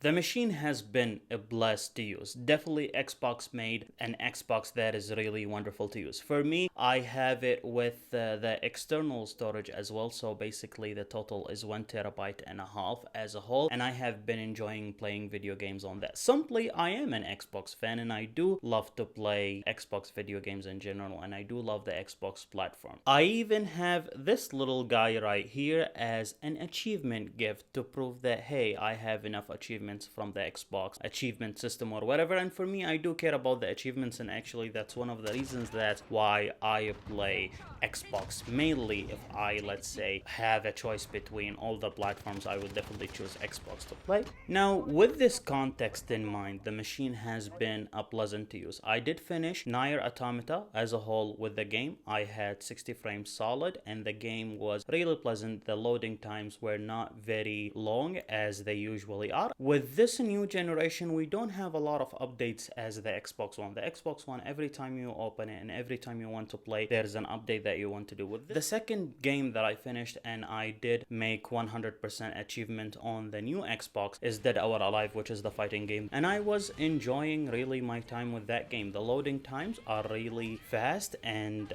The machine has been a blast to use. Definitely Xbox made an Xbox that is really wonderful to use. For me, I have it with the external storage as well. So basically the total is 1.5 TB as a whole. And I have been enjoying playing video games on that. Simply, I am an Xbox fan and I do love to play Xbox video games in general. And I do love the Xbox platform. I even have this little guy right here as an achievement gift to prove that, hey, I have enough achievements from the Xbox achievement system or whatever. And for me, I do care about the achievements, and actually that's one of the reasons that's why I play Xbox. Mainly if I, let's say, have a choice between all the platforms, I would definitely choose Xbox to play. Now, with this context in mind, the machine has been a pleasant to use. I did finish Nier Automata as a whole with the game. I had 60 frames solid and the game was really pleasant. The loading times were not very long as they usually are. With this new generation, we don't have a lot of updates as the Xbox One. The Xbox One, every time you open it and every time you want to play, there's an update that you want to do. With the second game that I finished and I did make 100% achievement on the new Xbox is Dead or Alive, which is the fighting game. And I was enjoying really my time with that game. The loading times are really fast and,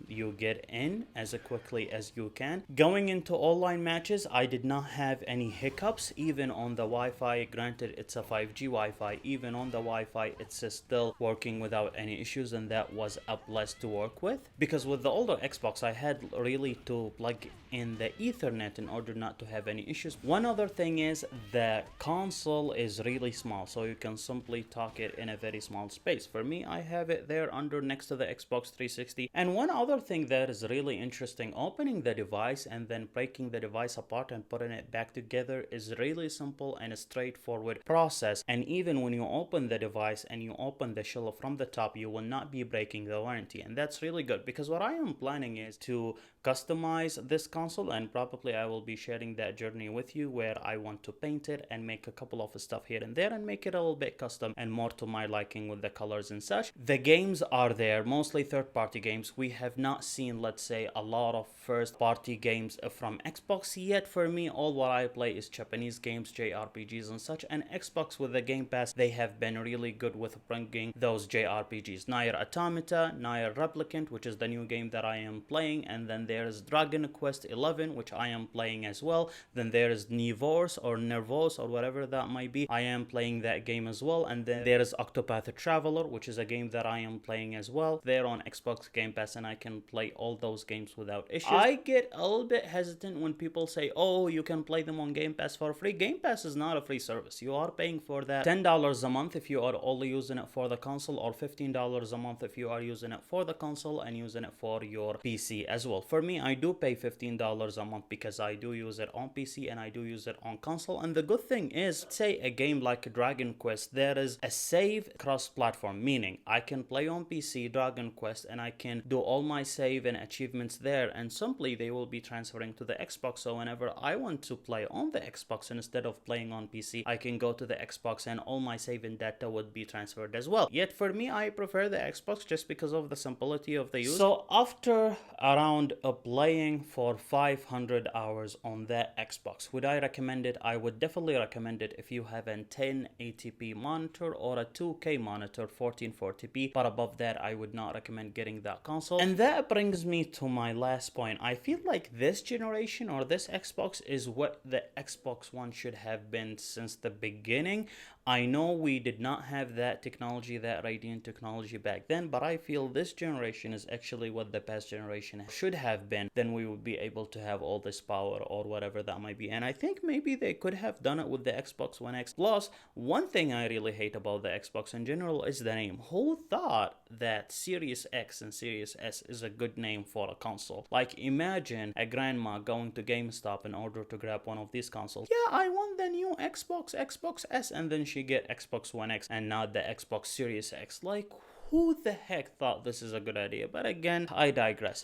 you get in as quickly as you can. Going into online matches, I did not have any hiccups, even on the Wi-Fi. Granted, it's a 5G Wi-Fi. Even on the Wi-Fi, it's still working without any issues, and that was a blast to work with. Because with the older Xbox, I had really to plug in the Ethernet in order not to have any issues. One other thing is the console is really small, so you can simply talk it in a very small space. For me, I have it there under next to the Xbox 360. And one other thing that is really interesting, opening the device and then breaking the device apart and putting it back together is really simple and a straightforward process. And even when you open the device and you open the shell from the top, you will not be breaking the warranty. And that's really good, because what I am planning is to customize this console, and probably I will be sharing that journey with you, where I want to paint it and make a couple of stuff here and there and make it a little bit custom and more to my liking with the colors and such. The games are there, mostly third-party games. We have not seen, let's say, a lot of first-party games from Xbox yet. For me, all what I play is Japanese games, JRPGs and such, and Xbox with the Game Pass, they have been really good with bringing those JRPGs. Nier Automata, Nier Replicant, which is the new game that I am playing, and then there's Dragon Quest 11, which I am playing as well. Then there's Nervos or whatever that might be. I am playing that game as well. And then there is Octopath Traveler, which is a game that I am playing as well. They're on Xbox Game Pass and I can play all those games without issues. I get a little bit hesitant when people say, oh, you can play them on Game Pass for free. Game Pass is not a free service. You are paying for that $10 a month if you are only using it for the console, or $15 a month if you are using it for the console and using it for your PC as well. For me, I do pay $15 a month because I do use it on PC and I do use it on console. And the good thing is, say a game like Dragon Quest, there is a save cross-platform, meaning I can play on PC Dragon Quest and I can do all my save and achievements there, and simply they will be transferring to the Xbox. So whenever I want to play on the Xbox instead of playing on PC, I can go to the Xbox and all my save and data would be transferred as well. Yet for me, I prefer the Xbox just because of the simplicity of the use. So after around playing for 500 hours on that Xbox, would I recommend it? I would definitely recommend it if you have a 1080p monitor or a 2K monitor 1440p, but above that I would not recommend getting that console. And that brings me to my last point. I feel like this generation or this Xbox is what the Xbox One should have been since the beginning. I know we did not have that technology, that Radiant technology back then, but I feel this generation is actually what the past generation should have been. Then we would be able to have all this power or whatever that might be. And I think maybe they could have done it with the Xbox One X. Plus, one thing I really hate about the Xbox in general is the name. Who thought that Series X and Series S is a good name for a console? Like, imagine a grandma going to GameStop in order to grab one of these consoles. Yeah, I want the new Xbox S, and then she get Xbox One X and not the Xbox Series X. Like, who the heck thought this is a good idea? But again, I digress.